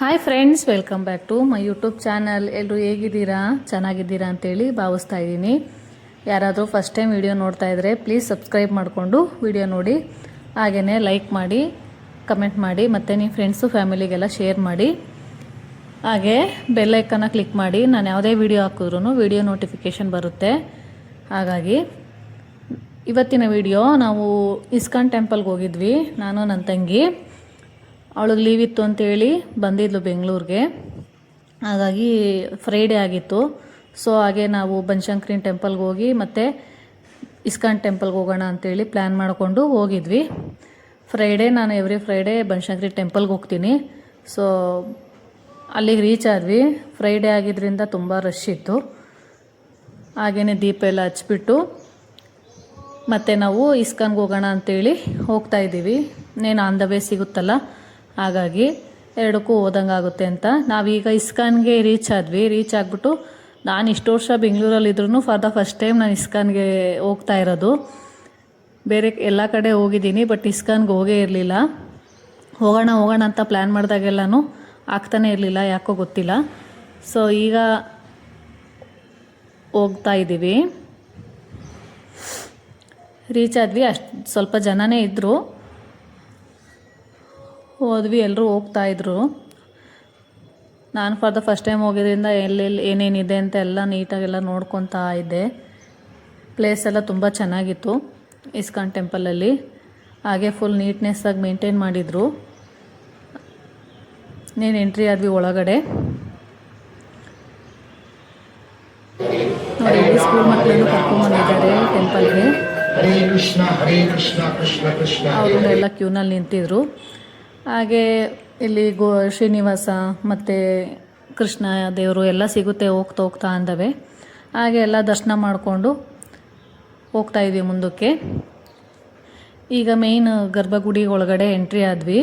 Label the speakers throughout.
Speaker 1: Hi friends, welcome back to my YouTube channel. ಎಲ್ಲರೂ ಹೇಗಿದ್ದೀರಾ? ಚೆನ್ನಾಗಿದ್ದೀರಾ ಅಂತೇಳಿ ಭಾವಿಸ್ತಾ ಇದ್ದೀನಿ. ಯಾರಾದರೂ ಫಸ್ಟ್ ಟೈಮ್ ವಿಡಿಯೋ ನೋಡ್ತಾ ಇದ್ದರೆ ಪ್ಲೀಸ್ ಸಬ್ಸ್ಕ್ರೈಬ್ ಮಾಡಿಕೊಂಡು ವಿಡಿಯೋ ನೋಡಿ, ಹಾಗೆಯೇ ಲೈಕ್ ಮಾಡಿ, ಕಮೆಂಟ್ ಮಾಡಿ, ಮತ್ತು ನಿಮ್ಮ ಫ್ರೆಂಡ್ಸು ಫ್ಯಾಮಿಲಿಗೆಲ್ಲ ಶೇರ್ ಮಾಡಿ. ಹಾಗೆ ಬೆಲ್ ಐಕನ್ನ ಕ್ಲಿಕ್ ಮಾಡಿ. ನಾನು ಯಾವುದೇ ವಿಡಿಯೋ ಹಾಕಿದ್ರೂ ವಿಡಿಯೋ ನೋಟಿಫಿಕೇಷನ್ ಬರುತ್ತೆ. ಹಾಗಾಗಿ ಇವತ್ತಿನ ವಿಡಿಯೋ ನಾವು ಇಸ್ಕಾನ್ ಟೆಂಪಲ್ಗೆ ಹೋಗಿದ್ವಿ. ನಾನು ನನ್ನ ತಂಗಿ, ಅವಳಿಗೆ ಲೀವ್ ಇತ್ತು ಅಂತೇಳಿ ಬಂದಿದ್ಲು ಬೆಂಗಳೂರಿಗೆ. ಹಾಗಾಗಿ ಫ್ರೈಡೇ ಆಗಿತ್ತು. ಸೊ ಹಾಗೆ ನಾವು ಬನಶಂಕರಿ ಟೆಂಪಲ್ಗೆ ಹೋಗಿ ಮತ್ತು ಇಸ್ಕಾನ್ ಟೆಂಪಲ್ಗೆ ಹೋಗೋಣ ಅಂತೇಳಿ ಪ್ಲ್ಯಾನ್ ಮಾಡಿಕೊಂಡು ಹೋಗಿದ್ವಿ. ಫ್ರೈಡೇ ನಾನು ಎವ್ರಿ ಫ್ರೈಡೇ ಬನಶಂಕರಿ ಟೆಂಪಲ್ಗೆ ಹೋಗ್ತೀನಿ. ಸೊ ಅಲ್ಲಿಗೆ ರೀಚ್ ಆದ್ವಿ. ಫ್ರೈಡೇ ಆಗಿದ್ದರಿಂದ ತುಂಬ ರಶ್ ಇತ್ತು. ಹಾಗೆಯೇ ದೀಪ ಎಲ್ಲ ಹಚ್ಬಿಟ್ಟು ಮತ್ತು ನಾವು ಇಸ್ಕಾನ್ಗೆ ಹೋಗೋಣ ಅಂತೇಳಿ ಹೋಗ್ತಾಯಿದ್ದೀವಿ. ನೇನು ಆನ್ ದ ವೇ ಸಿಗುತ್ತಲ್ಲ, ಹಾಗಾಗಿ ಎರಡಕ್ಕೂ ಹೋದಂಗೆ ಆಗುತ್ತೆ ಅಂತ ನಾವೀಗ ಇಸ್ಕಾನ್ಗೆ ರೀಚ್ ಆದ್ವಿ. ರೀಚ್ ಆಗಿಬಿಟ್ಟು ನಾನು ಇಷ್ಟು ವರ್ಷ ಬೆಂಗಳೂರಲ್ಲಿದ್ರೂ ಫಾರ್ ದ ಫಸ್ಟ್ ಟೈಮ್ ನಾನು ಇಸ್ಕಾನ್ಗೆ ಹೋಗ್ತಾ ಇರೋದು. ಬೇರೆ ಎಲ್ಲ ಕಡೆ ಹೋಗಿದ್ದೀನಿ, ಬಟ್ ಇಸ್ಕಾನ್ಗೆ ಹೋಗೇ ಇರಲಿಲ್ಲ. ಹೋಗೋಣ ಅಂತ ಪ್ಲ್ಯಾನ್ ಮಾಡಿದಾಗೆಲ್ಲನೂ ಆಗ್ತಾನೇ ಇರಲಿಲ್ಲ, ಯಾಕೋ ಗೊತ್ತಿಲ್ಲ. ಸೊ ಈಗ ಹೋಗ್ತಾ ಇದ್ದೀವಿ. ರೀಚ್ ಆದ್ವಿ. ಅಷ್ಟು ಸ್ವಲ್ಪ ಜನನೇ ಇದ್ದರು. ಹೋದ್ವಿ, ಎಲ್ಲರೂ ಹೋಗ್ತಾಯಿದ್ರು. ನಾನು ಫಾರ್ ದ ಫಸ್ಟ್ ಟೈಮ್ ಹೋಗಿದ್ದರಿಂದ ಎಲ್ಲೆಲ್ಲಿ ಏನೇನಿದೆ ಅಂತ ಎಲ್ಲ ನೀಟಾಗೆಲ್ಲ ನೋಡ್ಕೊತಾ ಇದ್ದೆ. ಪ್ಲೇಸ್ ಎಲ್ಲ ತುಂಬ ಚೆನ್ನಾಗಿತ್ತು ಇಸ್ಕಾನ್ ಟೆಂಪಲಲ್ಲಿ. ಹಾಗೆ ಫುಲ್ ನೀಟ್ನೆಸ್ಸಾಗಿ ಮೇಂಟೈನ್ ಮಾಡಿದರು. ನೀನು ಎಂಟ್ರಿ ಆದ್ವಿ ಒಳಗಡೆ. ನೋಡಿ, ಸ್ಕೂಲ್ ಮಕ್ಕಳನ್ನು ಕರ್ಕೊಂಡ್ಬಂದಿದ್ದಾರೆ ಟೆಂಪಲ್ಗೆ. ಅವರನ್ನೆಲ್ಲ ಕ್ಯೂನಲ್ಲಿ ನಿಂತಿದ್ರು. ಹಾಗೆ ಇಲ್ಲಿ ಶ್ರೀನಿವಾಸ ಮತ್ತು ಕೃಷ್ಣ ದೇವರು ಎಲ್ಲ ಸಿಗುತ್ತೆ ಹೋಗ್ತಾ ಅಂದವೆ. ಹಾಗೆ ಎಲ್ಲ ದರ್ಶನ ಮಾಡಿಕೊಂಡು ಹೋಗ್ತಾಯಿದ್ವಿ ಮುಂದಕ್ಕೆ. ಈಗ ಮೇಯ್ನ್ ಗರ್ಭಗುಡಿ ಒಳಗಡೆ ಎಂಟ್ರಿ ಆದ್ವಿ.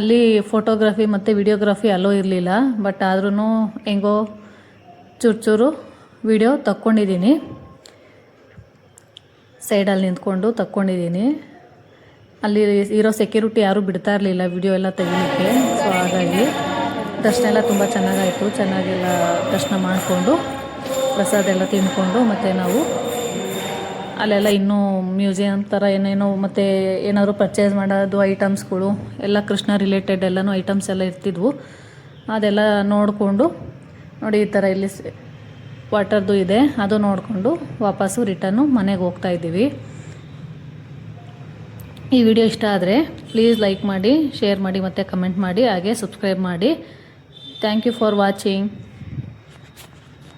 Speaker 1: ಅಲ್ಲಿ ಫೋಟೋಗ್ರಫಿ ಮತ್ತು ವಿಡಿಯೋಗ್ರಫಿ ಅಲ್ಲೋ ಇರಲಿಲ್ಲ, ಬಟ್ ಆದ್ರೂ ಹೆಂಗೋ ಚೂರು ವಿಡಿಯೋ ತಕ್ಕೊಂಡಿದ್ದೀನಿ. ಸೈಡಲ್ಲಿ ನಿಂತ್ಕೊಂಡು ತಕ್ಕೊಂಡಿದ್ದೀನಿ. ಅಲ್ಲಿ ಇರೋ ಸೆಕ್ಯೂರಿಟಿ ಯಾರೂ ಬಿಡ್ತಾ ಇರಲಿಲ್ಲ ವಿಡಿಯೋ ಎಲ್ಲ ತೆಗಿಲಿಕ್ಕೆ. ಸೊ ಹಾಗಾಗಿ ದರ್ಶನ ಎಲ್ಲ ತುಂಬ ಚೆನ್ನಾಗಾಯಿತು. ಚೆನ್ನಾಗೆಲ್ಲ ದರ್ಶನ ಮಾಡಿಕೊಂಡು ಪ್ರಸಾದ ಎಲ್ಲ ತಿಂದ್ಕೊಂಡು ಮತ್ತು ನಾವು ಅಲ್ಲೆಲ್ಲ ಇನ್ನೂ ಮ್ಯೂಸಿಯಂ ಥರ ಏನೇನೋ ಮತ್ತು ಏನಾದರೂ ಪರ್ಚೇಸ್ ಮಾಡೋದು ಐಟಮ್ಸ್ಗಳು ಎಲ್ಲ ಕೃಷ್ಣ ರಿಲೇಟೆಡ್ ಎಲ್ಲನೂ ಐಟಮ್ಸ್ ಎಲ್ಲ ಇರ್ತಿದ್ವು. ಅದೆಲ್ಲ ನೋಡಿಕೊಂಡು ನೋಡಿ, ಈ ಥರ ಇಲ್ಲಿ ವಾಟರ್ದು ಇದೆ, ಅದು ನೋಡಿಕೊಂಡು ವಾಪಸ್ಸು ರಿಟರ್ನು ಮನೆಗೆ ಹೋಗ್ತಾಯಿದ್ದೀವಿ. ಈ ವಿಡಿಯೋ ಇಷ್ಟ ಆದರೆ ಪ್ಲೀಸ್ ಲೈಕ್ ಮಾಡಿ, ಶೇರ್ ಮಾಡಿ ಮತ್ತು ಕಮೆಂಟ್ ಮಾಡಿ, ಹಾಗೆ ಸಬ್ಸ್ಕ್ರೈಬ್ ಮಾಡಿ. Thank you for watching.